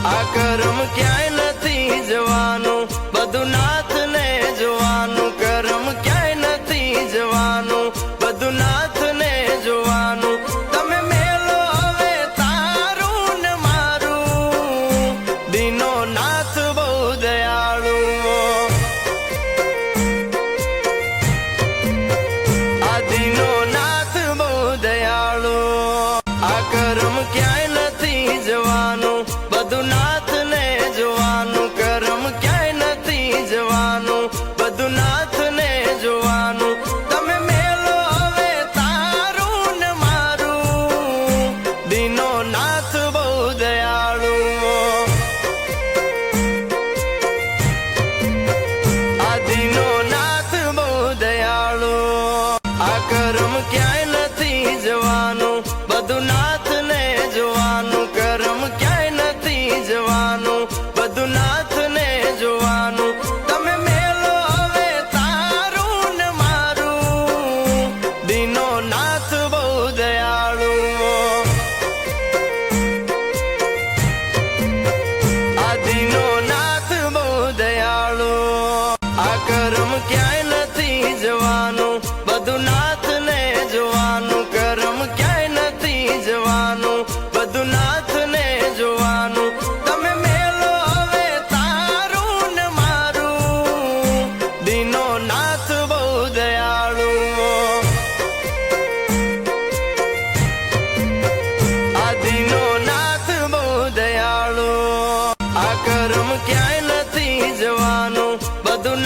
આ કરમ ક્યાંય નથી જવાનું, બધું નાથને જોવાનું. કરમ ક્યાંય નથી જવાનું, બધું નાથને જોવાનું. તમે મેલો હવે તારું ને મારું, દીનો નાથ બહુ દયાળુ. આ દીનો નાથ બહુ દયાળુ. આ કરમ ક્યાંય નથી જવાનું, બધું નાથને જોવાનું. કરમ ક્યાંય નથી જવાનું, બધું નાથને જોવાનું. તમે મેલો હવે તારું ને મારું, દીનો નાથ બહુ દયાળુ. આ દીનો નાથ બહુ દયાળુ. આ કરમ ક્યાંય નથી જવાનું, બધું નાથને જોવાનું. કરમ ક્યાંય નથી જવાનું, બધું નાથને જોવાનું. તમે મેલો હવે તારું ને મારું, દીનો નાથ બહુ દયાળુ. આ દીનો નાથ બહુ દયાળુ. આ કરમ ક્યાંય નથી જવાનું, બધું નાથને જોવાનું. કરમ ક્યાંય નથી જવાનું, બધું નાથને જોવાનું. તમે મેલો હવે તારું ને મારું, દીનો નાથ બહુ દયાળુ. આ દીનો નાથ બહુ દયાળુ. આ કરમ ક્યાંય નથી જવાનું, બધું